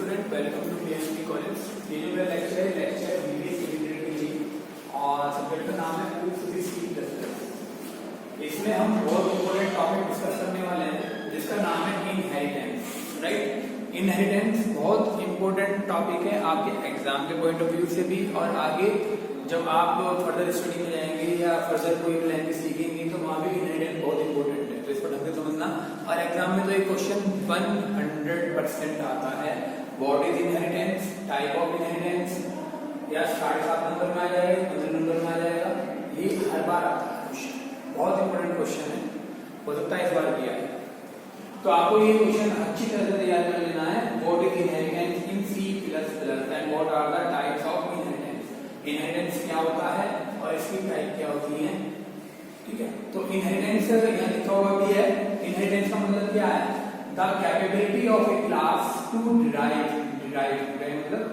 Student, welcome to PhD college. ये जो मेरा लेक्चर है, लेक्चर वीवीएस इंटीग्रेटेड और सब्जेक्ट का नाम है proof to the C plus plus. इसमें हम बहुत इंपॉर्टेंट टॉपिक डिस्कस करने वाले हैं जिसका नाम है इनहेरिटेंस। राइट, इनहेरिटेंस बहुत इंपॉर्टेंट टॉपिक है आपके एग्जाम के पॉइंट ऑफ व्यू से भी, और आगे जब आप फर्दर स्टडी में जाएंगे या फर्दर कोई लैंग्वेज सीखेंगे तो वहाँ भी इनहेरिटेंस बहुत इंपॉर्टेंट है, तो इसको ढंग से समझना। और एग्जाम में तो एक क्वेश्चन 100% आता है, what is inheritance, type of inheritance, या 7.5 नंबर में आ जाएगा, 15 नंबर में आ जाएगा, ये हर बार आता है क्वेश्चन, बहुत इंपॉर्टेंट क्वेश्चन है, हो सकता है इस बार भी आए। तो आपको ये क्वेश्चन अच्छी तरह से तैयार कर लेना है, what is inheritance in C plus plus and what are the types of inheritance. Inheritance क्या होता है और इसकी टाइप क्या होती है, ठीक है। तो इनहेरिटेंस यहाँ लिखा हुआ भी है, इनहेरिटेंस का मतलब क्या है, the capability of a class to derive मतलब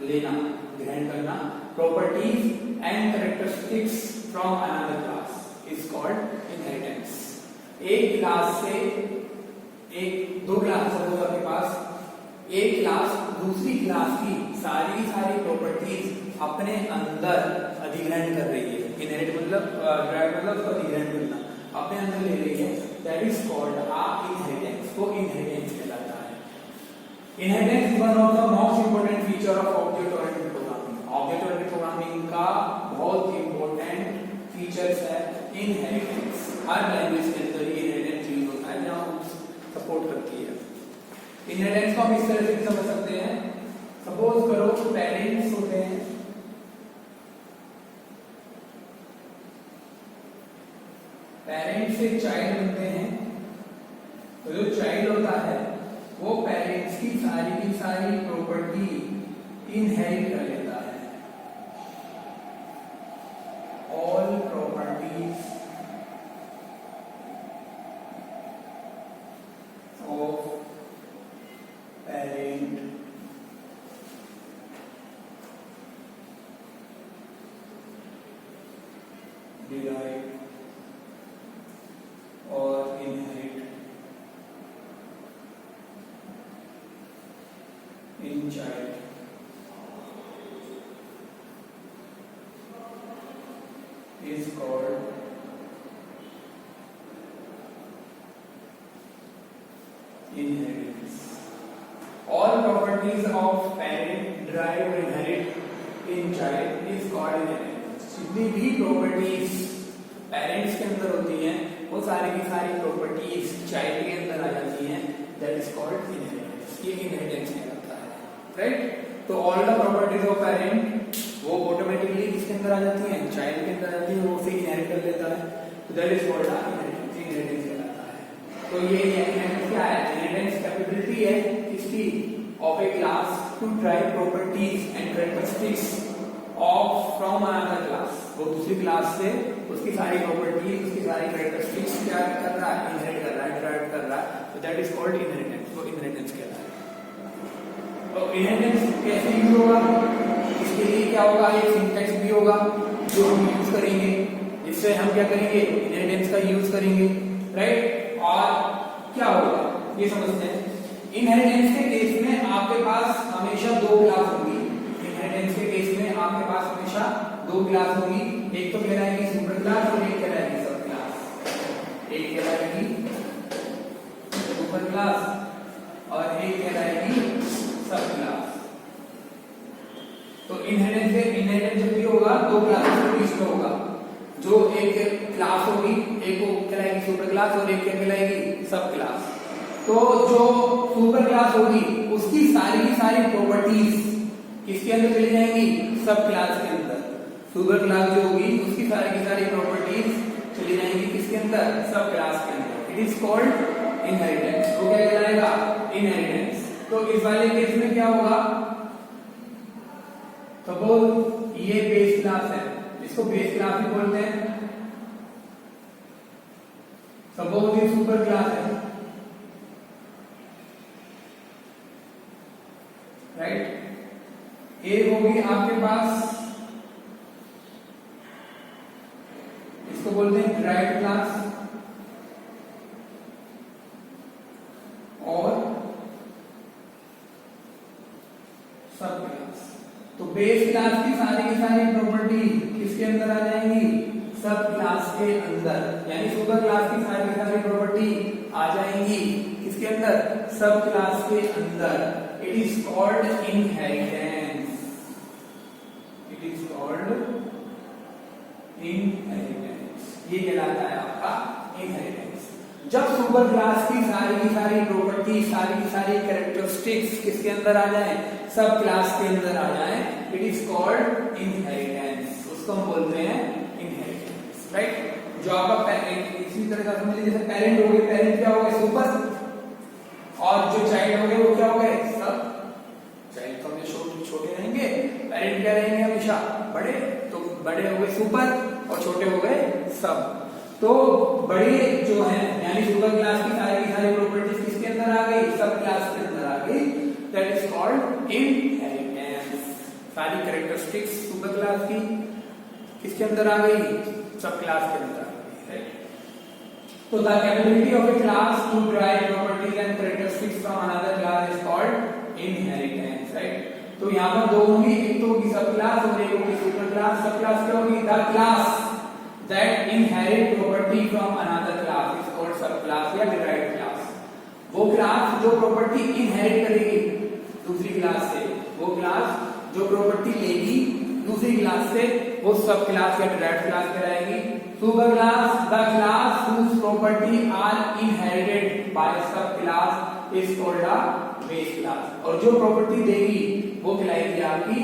लेना, ग्रहण करना, properties and characteristics from another class is called inheritance. एक क्लास से दो क्लास आपके पास, एक क्लास दूसरी क्लास की सारी प्रॉपर्टीज अपने अंदर अधिग्रहण कर रही है। इनहेरिट मतलब ड्राइव मतलब उसको अधिग्रहण करना, अपने अंदर ले रही है, दैट इज कॉल्ड इनहेरिटेंस, को इनहेरिटेंस कहलाता है। Inheritance is one of the most important feature of object oriented programming. Object oriented programming का बहुत इंपॉर्टेंट फीचर्स है इनहेरिटेंस। हर लैंग्वेज के अंदर ये इनहेरिटेंस यूज होता है जहां सपोर्ट करती है। इनहेरिटेंस को हम इस तरह से समझ सकते हैं, सपोज करो पेरेंट्स होते हैं, पेरेंट्स से चाइल्ड बनते हैं, तो जो चाइल्ड होता है वो पेरेंट्स की सारी प्रॉपर्टी इनहेरिट कर लेता है, all properties of parent derive और inherit in child is called inheritance. All properties of parent derive or inherit in child is called inheritance. जितनी भी प्रॉपर्टीज पेरेंट्स के अंदर होती हैं वो सारी की सारी प्रॉपर्टीज चाइल्ड के अंदर आ जाती हैं, दैट इज कॉल्ड इनहेरिटेंस। ये इनहेरिटेंस कहलाता है, राइट। तो all the properties of parent वो ऑटोमेटिकली किसके अंदर आ जाती हैं, चाइल्ड के अंदर आ जाती है, वो उसे इनहेरिट कर लेता है, तो that is called inheritance. Inheritance कहलाता है। तो ये इनहेरिटेंस क्या है, इनहेरिटेंस कैपेबिलिटी है किसकी, of a class to drive properties and characteristics of from another class. वो दूसरी क्लास से उसकी सारी प्रॉपर्टीज, उसकी सारी कैरेक्टरिस्टिक्स क्या कर रहा है, इनहेरिट कर रहा है, ड्राइव कर रहा है, तो दैट इज कॉल्ड इनहेरिटेंस। वो इनहेरिटेंस कहलाता है। तो इनहेरिटेंस कैसे यूज होगा, इसके लिए क्या होगा, एक सिंटैक्स भी होगा जो हम यूज करेंगे, इससे हम क्या करेंगे, इनहेरिटेंस का यूज करेंगे, राइट। और क्या होगा ये समझते हैं। इनहेरिटेंस के केस में आपके पास हमेशा दो क्लास होगी। इनहेरिटेंस के केस में आपके पास हमेशा दो क्लास होगी, एक तो कहलाएगी सुपर क्लास और एक कहलाएगी सब क्लास। एक कहलाएगी सुपर क्लास और एक कहलाएगी सब क्लास। तो इनहेरिटेंस जब भी होगा दो क्लासेस के बीच में होगा, जो एक क्लास होगी, एक को कहलाएगी सुपर क्लास और एक क्या कहलाएगी सब क्लास। तो जो सुपर क्लास होगी उसकी सारी प्रॉपर्टीज किसके अंदर चली जाएंगी, सब क्लास के अंदर। सुपर क्लास जो होगी उसकी सारी प्रॉपर्टीज चली जाएंगी किसके अंदर, सब क्लास के अंदर। It is called inheritance. वो क्या कहलाएगा, इनहेरिटेंस। तो इस वाले केस में क्या होगा, सपोज ये बेस क्लास है, इसको बेस क्लास भी बोलते हैं। सपोज ये सुपर क्लास है, राइट। एक होगी आपके पास, इसको बोलते हैं डिराइव्ड क्लास, और सब क्लास। तो बेस क्लास की सारी प्रॉपर्टी किसके अंदर आ जाएंगी? सब क्लास के अंदर। यानी सुपर क्लास की सारी प्रॉपर्टी आ जाएंगी किसके अंदर? सब क्लास के अंदर। It is called inheritance. It is called inheritance. ये कहलाता है आपका इनहेरिटेंस। जब सुपर क्लास की सारी प्रॉपर्टी सारी कैरेक्टरिस्टिक्स किसके अंदर आ जाए? सब क्लास के अंदर आ जाए, इट इज कॉल्ड इनहेरिटेंस। उसको हम बोलते हैं इनहेरिटेंस, राइट? जो आपका पेरेंट, इसी तरह का समझ लीजिए, जैसे पेरेंट हो गए, पेरेंट क्या हो गए? सुपर, और जो चाइल्ड हो गए वो क्या हो गए? सब। चाइल्ड तो हमेशा छोटे रहेंगे, पेरेंट क्या रहेंगे? हमेशा बड़े। तो बड़े हो गए सुपर और छोटे हो गए सब। तो बड़े जो है यानी सुपर क्लास की सारी प्रॉपर्टीज किसके अंदर आ गई? सब क्लास के अंदर आ गई। That is called inheritance. सारी कैरेक्टरिस्टिक्स सुपर क्लास की किसके अंदर आ गई? सब क्लास के अंदर आ गई, राइट? तो the capability of a class to derive properties and characteristics from another class is called inheritance, right? तो यहाँ पर दो होंगी, एक तो होगी सब क्लास और एक होगी सुपर क्लास। सब क्लास क्या होगी? The class that inherit property from another class is called subclass या derived class। वो क्लास जो प्रॉपर्टी इनहेरिट करेगी दूसरी क्लास से, वो क्लास जो प्रॉपर्टी लेगी दूसरी क्लास से, वो सब क्लास या derived क्लास कहलाएगी। Super class, the class whose property are inherited by subclass is called a base class। और जो प्रॉपर्टी देगी वो कहलाएगी आपकी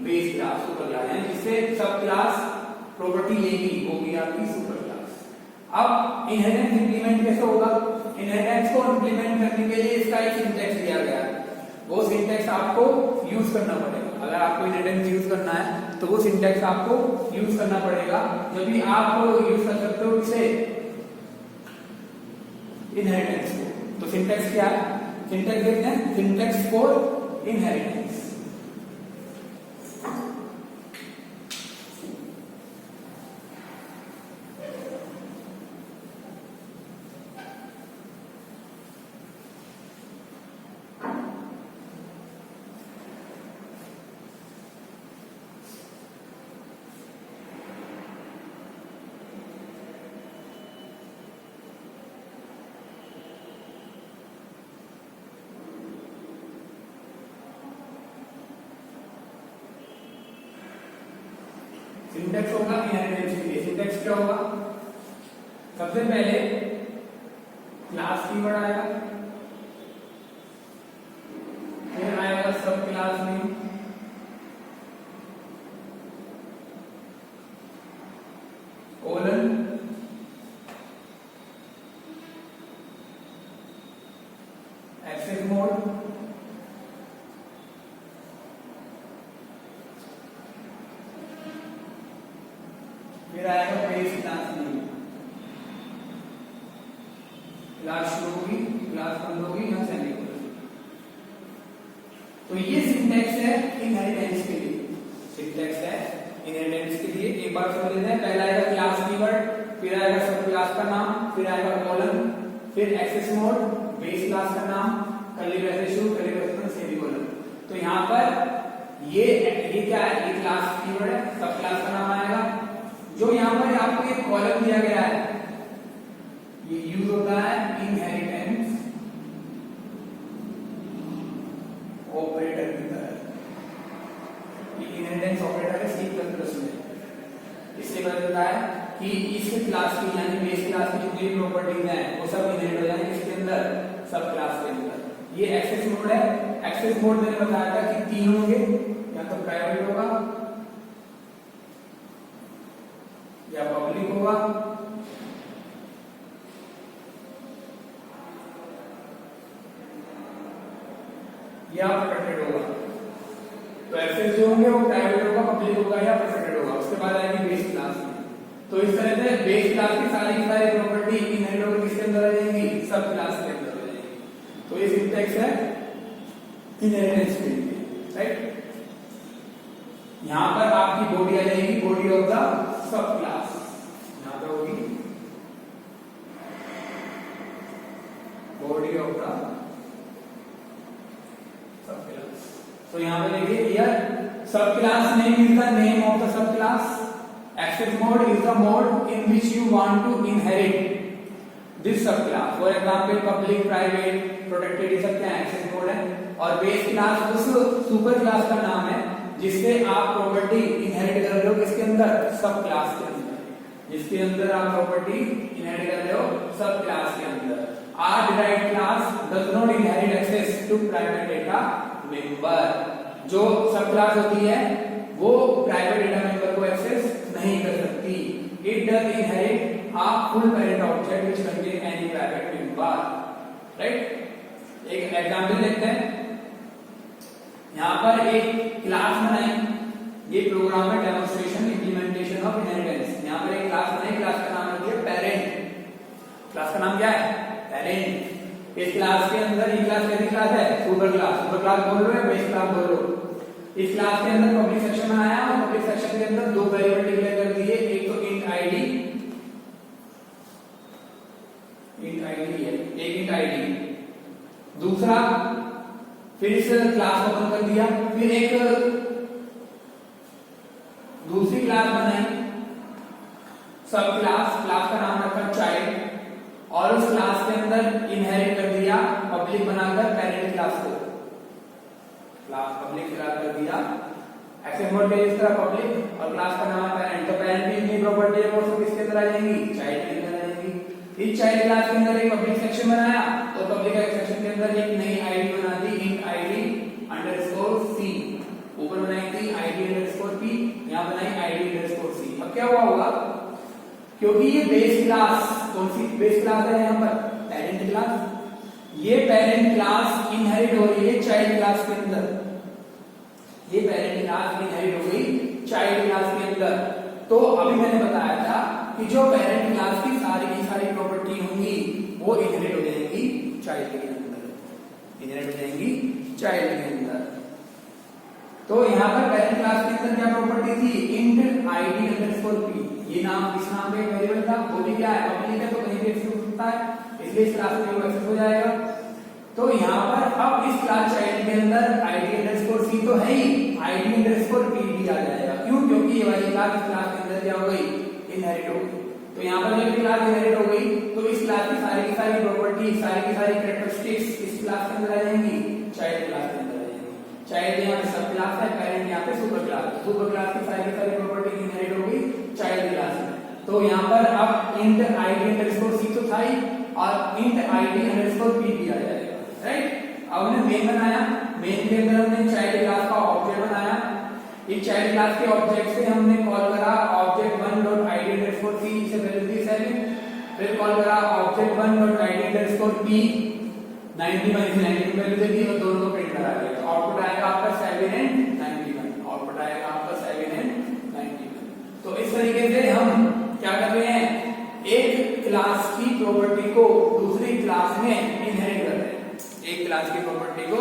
बेस क्लास, सुपर क्लास। यानी जिससे सब क्लास प्रॉपर्टी लेगी वो भी आपकी सुपर क्लास। अब इनहेरिटेंस इंप्लीमेंट कैसे होगा? इनहेरिटेंस को इंप्लीमेंट करने के लिए इसका एक सिंटैक्स दिया गया है, वो सिंटैक्स आपको यूज करना पड़ेगा। अगर आपको इनहेरिटेंस यूज करना है तो वो सिंटैक्स आपको यूज करना पड़ेगा। जब भी आप यूज कर सकते हो इसे, इनहेरिटेंस को। तो सिंटैक्स क्या है? सिंटैक्स देखते हैं, सिंटैक्स फॉर इनहेरिटेंस। सिंटैक्स होगा इनहेरिटेंस के लिए। सिंटैक्स क्या होगा? सबसे पहले क्लास कीवर्ड आएगा, फिर आएगा sub class name, colon, access mode, फिर आएगा बेस क्लास नेम। क्लास शुरू होगी, क्लास बंद होगी, यहाँ सेमीकोलन। तो ये सिंटैक्स है इनहेरिटेंस के लिए। सिंटैक्स है इनहेरिटेंस के लिए। एक बार समझ लेते हैं। पहला आएगा क्लास कीवर्ड, फिर आएगा सब क्लास का नाम, फिर आएगा कॉलन, फिर एक्सेस मोड, बेस क्लास का नाम, कर्ली ब्रैकेट शुरू, कर्ली ब्रैकेट सेमीकोलन। तो यहाँ पर ये क्या है? ये क्लास कीवर्ड है, सब क्लास का नाम आएगा। जो यहाँ पर आपको एक कॉलम दिया गया है, ये यूज होता है इनहेरिटेंस ऑपरेटर की तरह। ये इनहेरिटेंस ऑपरेटर है C++ में। इससे पता चलता है कि इस क्लास की यानी बेस क्लास की जितनी प्रॉपर्टीज हैं वो सब इनहेरिट हो जाएंगे किसके अंदर? सब क्लास के अंदर। ये एक्सेस मोड है। एक्सेस मोड मैंने बताया था कि 3 होंगे, या तो प्राइवेट होगा या पब्लिक होगा या प्रोटेक्टेड होगा। तो एक्सेस जो होंगे वो प्राइवेट होगा, पब्लिक होगा या प्रोटेक्टेड होगा। उसके बाद आएगी बेस क्लास में। तो इस तरह से बेस क्लास की सारी प्रॉपर्टी इनहेरिट होकर किसके अंदर आ जाएंगी? सब क्लास के अंदर आ जाएंगी। तो ये सिंटैक्स है इनहेरिटेंस के लिए, राइट? यहां पर आपकी बॉडी आ जाएगी, body of the sub class. यहां पर होगी body of the sub class. तो यहाँ पे देखिए here sub class name is the name of the sub class, access mode is the mode in which you want to inherit this sub class. For example public, private, protected, ये सब क्या है, access mode है। और base class उस super class का नाम है जिससे आप प्रॉपर्टी इनहेरिट कर रहे हो, किसके अंदर, सब क्लास के अंदर, जिसके अंदर आप प्रॉपर्टी इनहेरिट कर रहे हो सब क्लास के अंदर। Our derived class does not inherit access to private data member. जो सब क्लास होती है वो प्राइवेट डेटा मेंबर को एक्सेस नहीं कर सकती। It does inherit a full parent object which contain any private member, right? एक एग्जांपल देखते हैं। यहाँ पर एक क्लास बनाई, ये प्रोग्राम है डेमोन्स्ट्रेशन इम्प्लीमेंटेशन ऑफ इनहेरिटेंस। यहाँ पर एक क्लास बनाई, क्लास का नाम रखिए पेरेंट। क्लास का नाम क्या है, पेरेंट। इस क्लास के अंदर, ये क्लास कैसी क्लास है, सुपर क्लास। सुपर क्लास बोल रहे हो, बेस क्लास बोल रहे हो। इस क्लास के अंदर पब्लिक सेक्शन बनाया और पब्लिक सेक्शन के अंदर दो वेरिएबल डिक्लेयर कर दिए, एक तो int id, है एक int id, दूसरा फिर इस क्लास को बंद कर दिया, फिर एक दूसरी क्लास बनाई सब क्लास, क्लास का नाम रखा चाइल्ड और उस क्लास के अंदर इनहेरिट कर दिया पब्लिक बनाकर पेरेंट क्लास को, क्लास पब्लिक क्लास कर दिया। एक्सेस मोड में इस तरह पब्लिक और क्लास का नाम है पेरेंट। तो पेरेंट की इतनी प्रॉपर्टी है वो सब किसके अंदर आ जाएंगी, चाइल्ड के अंदर आ जाएंगी। इस चाइल्ड क्लास के अंदर एक पब्लिक सेक्शन बनाया तो पब्लिक सेक्शन के अंदर एक नई आईडी बना दी, int id _ c। ऊपर बनाई थी id _ p, यहां बनाई id _ c। अब क्या हुआ होगा, क्योंकि ये बेस क्लास, कौन सी बेस क्लास है यहाँ पर, पेरेंट क्लास। ये पेरेंट क्लास इनहेरिट हो रही है चाइल्ड क्लास के अंदर, ये पेरेंट क्लास इनहेरिट हो गई चाइल्ड क्लास के अंदर। तो अभी मैंने बताया था कि जो पेरेंट क्लास की सारी प्रॉपर्टी होंगी वो इनहेरिट हो जाएंगी चाइल्ड के अंदर, इनहेरिट हो जाएंगी चाइल्ड के अंदर। तो यहाँ पर पेरेंट क्लास के अंदर क्या प्रॉपर्टी थी, int id _ p। ये नाम किस नाम का वेरिएबल था, वो भी क्या है, पब्लिक है तो कहीं भी एक्सेस हो सकता है, इसलिए इस क्लास में वो एक्सेस हो जाएगा। तो यहाँ पर अब इस क्लास चाइल्ड के अंदर id _ c तो है ही, id _ p भी आ जाएगा। क्यों, क्योंकि ये वाली क्लास इस क्लास के अंदर क्या हो गई, इनहेरिट हो गई। तो यहाँ पर जब क्लास इनहेरिट हो गई तो इस क्लास की सारी प्रॉपर्टी, सारी कैरेक्टरिस्टिक्स इस क्लास के अंदर आ जाएंगी, चाइल्ड क्लास के अंदर आ जाएंगी। चाइल्ड यहाँ पे सब क्लास है, पेरेंट यहाँ पे सुपर क्लास। सुपर क्लास की सारी प्रॉपर्टी इनहेरिट हो गई चाइल्ड क्लास में। तो यहाँ पर अब int id _ c तो था ही और int id _ p भी आ जाएगा, राइट। अब हमने मेन बनाया, मेन के अंदर हमने चाइल्ड क्लास का ऑब्जेक्ट बनाया। इस चाइल्ड क्लास के ऑब्जेक्ट से हमने कॉल करा ऑब्जेक्ट 1.id _ c से वैल्यू दी 7, फिर कॉल करा ऑब्जेक्ट 1.id _ p 91 से 92 वैल्यू दे दी और दोनों को प्रिंट करा दिया। तो आउटपुट आएगा आपका 7 and 91, आउटपुट आएगा आपका 7 and 91। तो इस तरीके से हम क्या कर रहे हैं, एक क्लास की प्रॉपर्टी को दूसरी क्लास में इनहेरिट कर रहे हैं, एक क्लास की प्रॉपर्टी को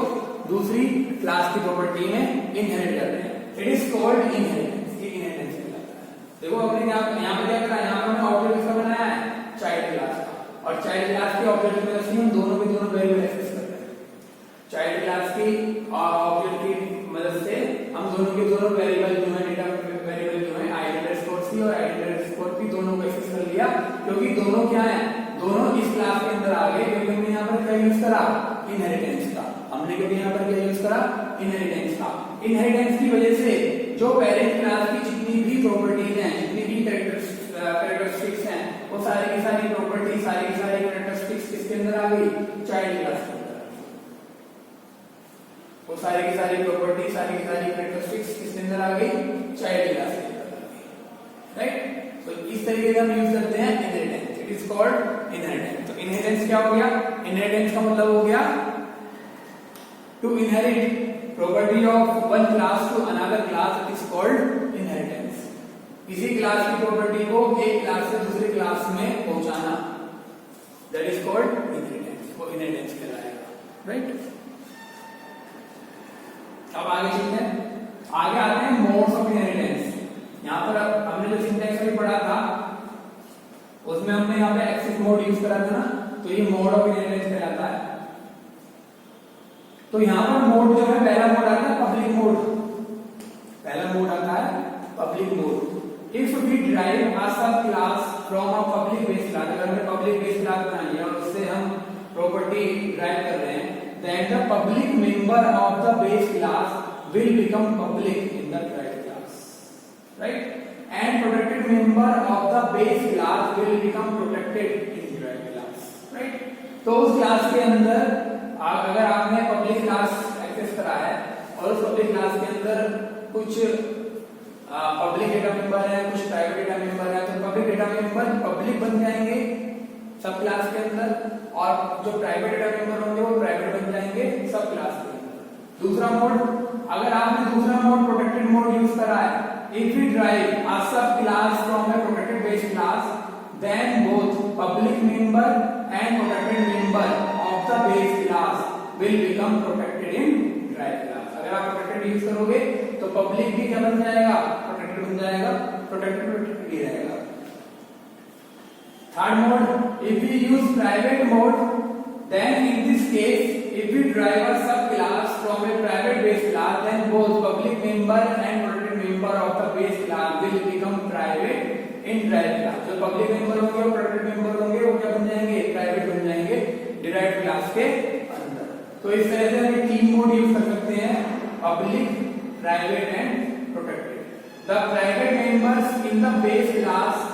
दूसरी क्लास की प्रॉपर्टी में इनहेरिट कर रहे हैं। इट इज कॉल्ड इनहेरिटेंस, ये इनहेरिटेंस कहलाता है। देखो हमने यहाँ पे क्या करा, यहाँ पर हमने ऑब्जेक्ट किसका बनाया है, चाइल्ड क्लास का, और चाइल्ड क्लास के ऑब्जेक्ट में से हम दोनों के दोनों वेरिएबल एक्सेस कर रहे हैं। चाइल्ड क्लास की ऑब्जेक्ट की मदद से हम दोनों के दोनों वेरिएबल जो है, डेटा वेरिएबल जो है id _ c और id _ p दोनों को एक्सेस कर लिया, क्योंकि दोनों क्या है, दोनों इस क्लास के अंदर आ गए। क्योंकि हमने यहाँ पर क्या यूज करा, इनहेरिटेंस का। हमने कभी यहाँ पर क्या यूज करा, इनहेरिटेंस का। इनहेरिटेंस की वजह से जो पेरेंट क्लास की जितनी भी प्रॉपर्टीज हैं, जितनी भी कैरेक्टरिस्टिक्स हैं, वो सारी की सारी प्रॉपर्टी, सारी की सारी कैरेक्टरिस्टिक्स किसके अंदर आ गई, चाइल्ड क्लास के अंदर। वो सारी की सारी प्रॉपर्टी, सारी की सारी कैरेक्टरिस्टिक्स किसके अंदर आ गई, चाइल्ड क्लास के अंदर आ गई, राइट। तो इस तरीके से हम यूज करते हैं inheritance, it is called inheritance. तो इनहेरिटेंस क्या हो गया, इनहेरिटेंस का मतलब हो गया to inherit property of one class to another class, it is called inheritance। किसी क्लास की प्रॉपर्टी को एक क्लास से दूसरी क्लास में पहुंचाना, that is called inheritance, वो inheritance कहलाएगा, right। अब आगे चलते हैं, आगे आते हैं मोड्स ऑफ इनहेरिटेंस। यहाँ पर हमने जो सिंटैक्स अभी पढ़ा था उसमें हमने यहाँ पे एक्सेस मोड यूज करा था ना, तो ये मोड ऑफ इनहेरिटेंस कहलाता है। तो यहाँ पर मोड जो है, पहला मोड आता है public member of the base class will become public in the derived class, right? And protected member of the base class will become protected in derived class, right? तो उस क्लास के अंदर अगर आपने पब्लिक क्लास एक्सेस करा है और उस पब्लिक क्लास के अंदर कुछ पब्लिक डेटा मेंबर है, कुछ प्राइवेट डेटा मेंबर है, तो पब्लिक डेटा मेंबर पब्लिक बन जाएंगे सब क्लास के अंदर और जो प्राइवेट डेटा मेंबर होंगे वो प्राइवेट बन जाएंगे सब क्लास के अंदर। दूसरा मोड, अगर आपने दूसरा मोड प्रोटेक्टेड मोड यूज करा है, if we drive a sub class from a protected base class then both public member and protected member of the base class will become protected in drive class. अगर आप protected use करोगे तो public भी क्या बन जाएगा, protected बन जाएगा, प्रोटेक्टेड ही रहेगा। Third mode, if we use private mode, then in this case if we drive a sub class from a private base class, then both public member and protected member of the base class will become private in derived class। जो public member होंगे और protected member होंगे वो क्या बन जाएंगे, private बन जाएंगे derived class के अंदर। तो इस तरह से हम तीन मोड यूज कर सकते हैं, public, private and protected। The private members in the base class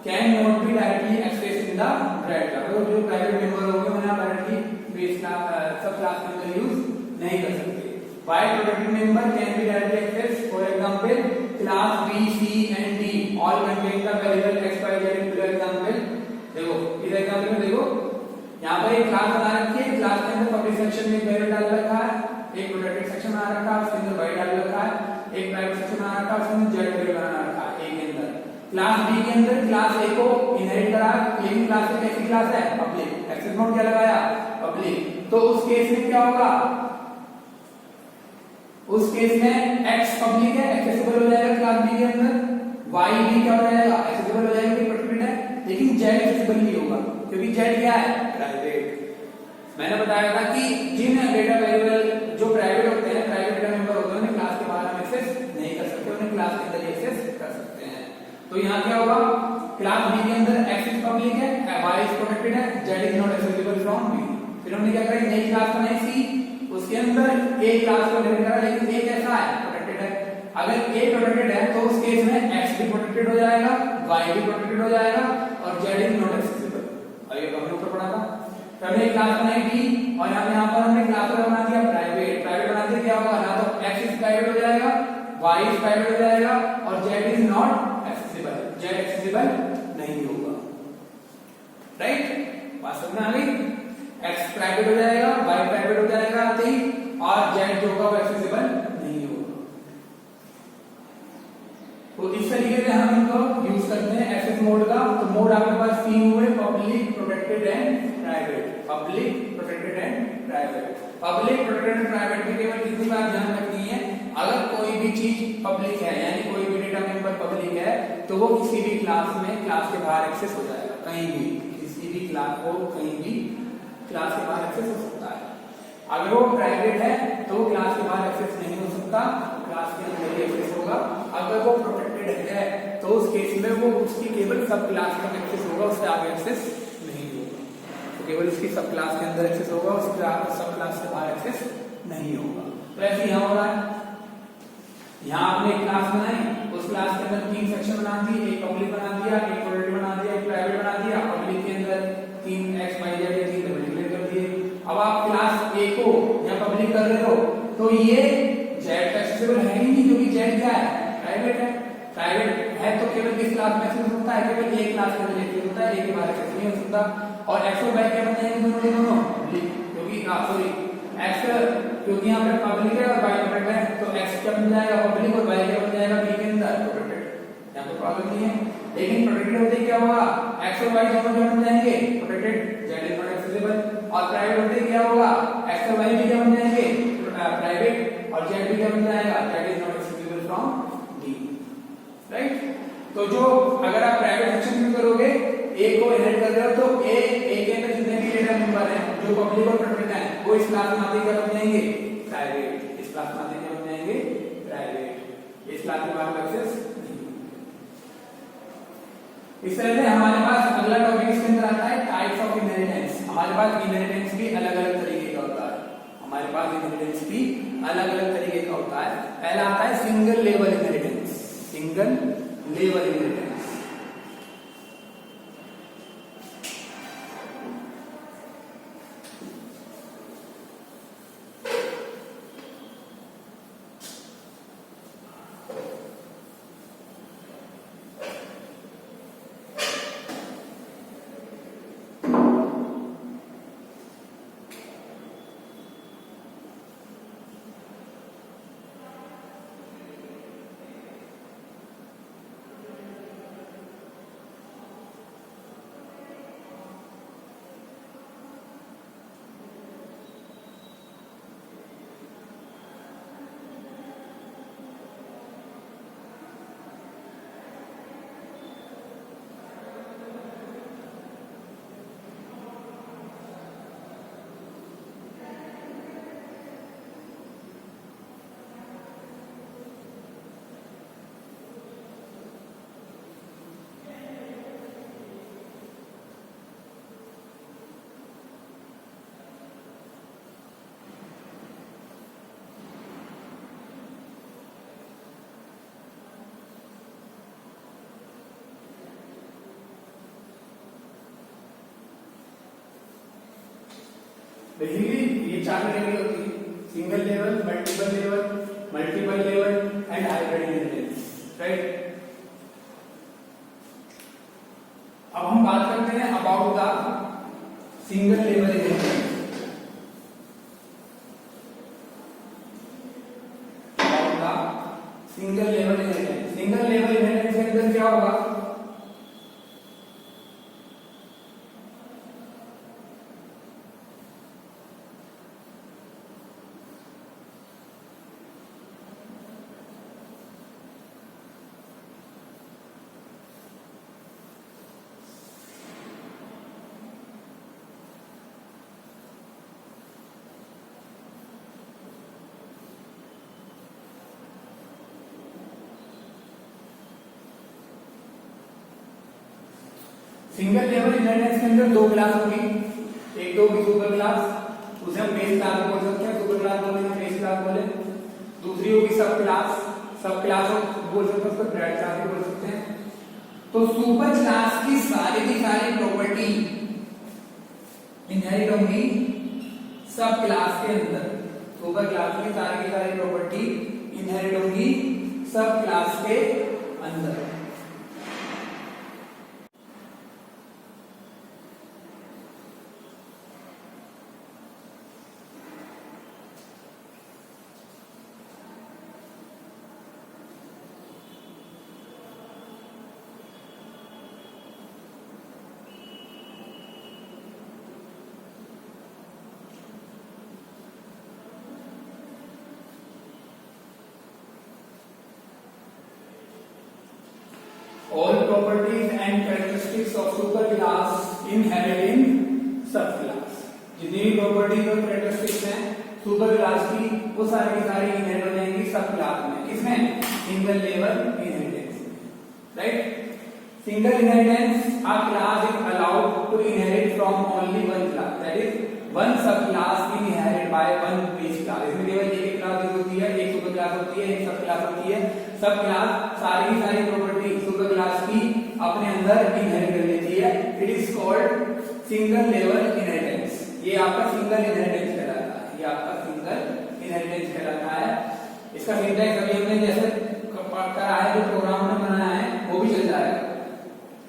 can not be directly accessed in the derived class। तो जो प्राइवेट मेंबर होंगे उन्हें आप directly base class sub class के अंदर यूज नहीं कर सकते। While protected member can be directly accessed, for example class B, C and D all contain the variable x, y, z in below example। देखो इस एग्जांपल में देखो यहाँ पर एक क्लास बना रखी है, क्लास के अंदर पब्लिक सेक्शन में वेरिएबल डाल रखा है, एक प्रोटेक्टेड सेक्शन बना रखा है उसके अंदर y डाल रखा है, एक प्राइवेट सेक्शन बना रखा है उसके अंदर z वेरिएबल बना रखा है। ए के अंदर क्लास बी के अंदर क्लास ए को इनहेरिट करा, लेकिन क्लास ए कैसी क्लास है, पब्लिक। एक्सेस मोड क्या लगाया, पब्लिक। तो उस केस में क्या होगा, उस केस में x पब्लिक है, एक्सेसिबल हो जाएगा क्लास बी के अंदर, y भी क्या हो जाएगा, एक्सेसिबल हो जाएगा, प्रोटेक्टेड है, लेकिन z एक्सेसिबल नहीं होगा क्योंकि z क्या है, प्राइवेट। मैंने बताया था कि जिन डेटा वेरिएबल जो प्राइवेट होते हैं, प्राइवेट डेटा मेंबर होते हैं, उन्हें क्लास के बाहर हम एक्सेस नहीं कर सकते, उन्हें क्लास के अंदर एक्सेस कर सकते हैं। तो यहाँ क्या होगा, क्लास बी के अंदर x इज पब्लिक है, y इज प्रोटेक्टेड है, z is not accessible from b। फिर हमने क्या करा, नई क्लास बनाई c, उसके अंदर a क्लास को डिफाइन करा, लेकिन a कैसा है, प्रोटेक्टेड है। अगर a प्रोटेक्टेड है तो उस केस में x भी प्रोटेक्टेड हो जाएगा, y भी प्रोटेक्टेड हो जाएगा और z इज नॉट एक्सेसिबल। अभी हमने ऊपर पढ़ा था। फिर हमने एक क्लास बनाई b और यहाँ पर हमने क्लास को बना दिया प्राइवेट। प्राइवेट बना दिया क्या होगा, ना तो x इज प्राइवेट हो जाएगा, y इज प्राइवेट हो जाएगा और z is not z accessible नहीं होगा, राइट। बात समझ में आ गई, x प्राइवेट हो जाएगा, y प्राइवेट हो जाएगा और z जो होगा वो एक्सेसिबल नहीं होगा। तो इस तरीके से हम इनको यूज करते हैं एक्सेस मोड का। तो मोड आपके पास तीन हुए, public, protected and private. Public, protected and private. Public, protected and private में केवल कितनी बात ध्यान रखनी है, अगर कोई भी चीज पब्लिक है यानी कोई भी डेटा मेंबर पब्लिक है तो वो किसी भी क्लास में क्लास के बाहर एक्सेस हो जाएगा, कहीं भी किसी भी क्लास को कहीं भी क्लास के बाहर एक्सेस हो सकता है। अगर वो प्राइवेट है तो वो क्लास के बाहर एक्सेस नहीं हो सकता, क्लास के अंदर ही एक्सेस होगा। अगर वो प्रोटेक्टेड है तो उस केस में वो उसकी केवल सब क्लास तक एक्सेस होगा, उससे आगे एक्सेस नहीं होगा। तो केवल उसकी सब क्लास के अंदर एक्सेस होगा, उसके आगे सब क्लास से बाहर एक्सेस नहीं होगा। तो ऐसे यहाँ हो रहा है, यहाँ आपने एक क्लास बनाई, उस क्लास के अंदर तीन सेक्शन बना दिए, एक पब्लिक बना दिया, एक प्रोटेक्टेड बना दिया, एक प्राइवेट बना दिया। पब्लिक के अंदर तीन x, y, z या तीन मल्टीप्लाई कर दिए। अब आप क्लास a को यहाँ पब्लिक कर रहे हो तो ये z एक्सेसिबल है ही नहीं क्योंकि z क्या है, प्राइवेट है। प्राइवेट है तो केवल किस क्लास में एक्सेस होता है, केवल एक क्लास के अंदर एक्सेस होता है, एक के बाहर एक्सेस नहीं हो सकता। और x और y क्या बन जाएंगे दोनों के दोनों पब्लिक, क्योंकि सॉरी x क्योंकि यहाँ पे पब्लिक है और y प्रोटेक्टेड है तो x क्या बन जाएगा, पब्लिक, और y क्या बन जाएगा, b के अंदर प्रोटेक्टेड। यहाँ पे प्रॉब्लम नहीं है, लेकिन प्रोटेक्टेड होते ही क्या होगा, x और y दोनों क्या बन जाएंगे, protected, z is not accessible. और प्राइवेट होते ही क्या होगा, x और y भी क्या बन जाएंगे, प्राइवेट, और z भी क्या बन जाएगा, z is not accessible from d, right. तो जो अगर आप प्राइवेट सेक्शन यूज करोगे, a को इनहेरिट कर रहे हो तो a के अंदर जितने भी डेटा मेंबर हैं जो पब्लिक और प्रोटेक्टेड हैं वो इस क्लास में आते क्या बन जाएंगे, प्राइवेट। इस क्लास में आते क्या बन जाएंगे, प्राइवेट। इस क्लास के बाहर एक्सेस नहीं। इस तरह से हमारे पास अगला टॉपिक इसके अंदर आता है टाइप्स ऑफ इनहेरिटेंस। हमारे पास इनहेरिटेंस भी अलग अलग तरीके का होता है। हमारे पास इनहेरिटेंस भी अलग अलग तरीके का होता है। पहला आता है single level inheritance, single level inheritance. Basically ये चार कैटेगरी होती है, single level, multiple level and hybrid inheritance, right. अब हम बात करते हैं about the single level inheritance. About the single level inheritance. Single level inheritance के अंदर क्या होगा? सिंगल लेवल इनहेरिटेंस के अंदर दो क्लास होगी, एक तो होगी सुपर क्लास, उसे हम बेस क्लास बोल सकते हैं, सुपर क्लास बोले या बेस क्लास बोले। दूसरी होगी सब क्लास, सब क्लास बोल सकते हैं, उसको ब्रैड क्लास भी बोल सकते हैं। तो सुपर क्लास की सारी प्रॉपर्टी इनहेरिट होंगी सब क्लास के अंदर। सुपर क्लास की सारी प्रॉपर्टी इनहेरिट होंगी सब क्लास के अंदर। All properties and characteristics of super class inherit in subclass। जितनी भी प्रॉपर्टीज और कैरेक्टरिस्टिक्स हैं सुपर क्लास की, वो सारी की सारी इनहेरिट हो जाएंगी सब क्लास में। किसमें? Single level inheritance, right. Single inheritance, a class is allowed to inherit from only one class, that is one subclass inherited by one base class। इसमें केवल एक क्लास होती है, एक सुपर क्लास होती है, एक सब क्लास होती है। सब क्लास सारी की सारी प्रॉपर्टी सुपर क्लास की अपने अंदर इनहेरिट कर लेती है। It is called single level inheritance. ये आपका सिंगल इनहेरिटेंस कहलाता है, ये आपका सिंगल इनहेरिटेंस कहलाता है। इसका सिंटैक्स अभी हमने जैसे करा है, जो प्रोग्राम हमने बनाया है वो भी चल जाएगा।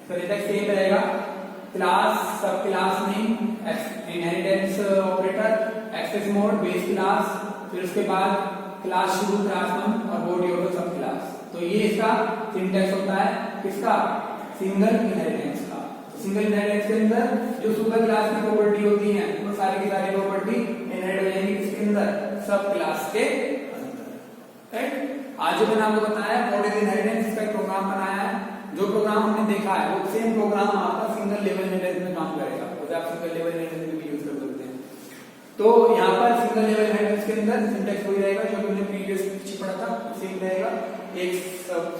इसका सिंटैक्स सेम रहेगा, class, sub class name, inheritance operator, access mode, base class, फिर उसके बाद क्लास शुरू, क्लास वन और बॉडी ऑफ सब क्लास। तो ये इसका सिंटैक्स होता है किसका? सिंगल इनहेरिटेंस का। सिंगल इनहेरिटेंस के अंदर जो सुपर क्लास की प्रॉपर्टी होती है वो सारी की सारी प्रॉपर्टी इनहेरिट हो जाएंगी किसके अंदर? सब क्लास के अंदर, राइट। आज जो मैंने आपको बताया व्हाट इज इनहेरिटेंस का एक प्रोग्राम बनाया है। जो प्रोग्राम हमने देखा है वो सेम प्रोग्राम आपका सिंगल लेवल इनहेरिटेंस में काम करेगा, तो आप सिंगल लेवल इनहेरिटेंस में भी यूज कर सकते हैं। तो यहाँ पर सिंगल लेवल इनहेरिटेंस के अंदर सिंटैक्स वही रहेगा जो हमने प्रीवियस पीछे पढ़ा था, सेम रहेगा। एक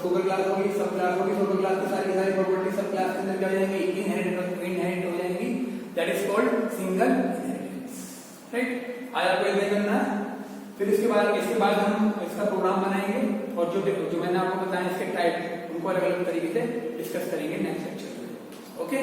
सुपर क्लास होगी, सब क्लास होगी, सुपर क्लास की सारी सारी प्रॉपर्टी सब क्लास के अंदर क्या हो जाएंगी? इनहेरिट हो जाएंगी, that is called single inheritance, right. आज आपको एक दिन करना है, फिर इसके बाद हम इसका प्रोग्राम बनाएंगे और जो मैंने आपको बताया इसके टाइप उनको अलग अलग तरीके से डिस्कस करेंगे नेक्स्ट लेक्चर में। ओके।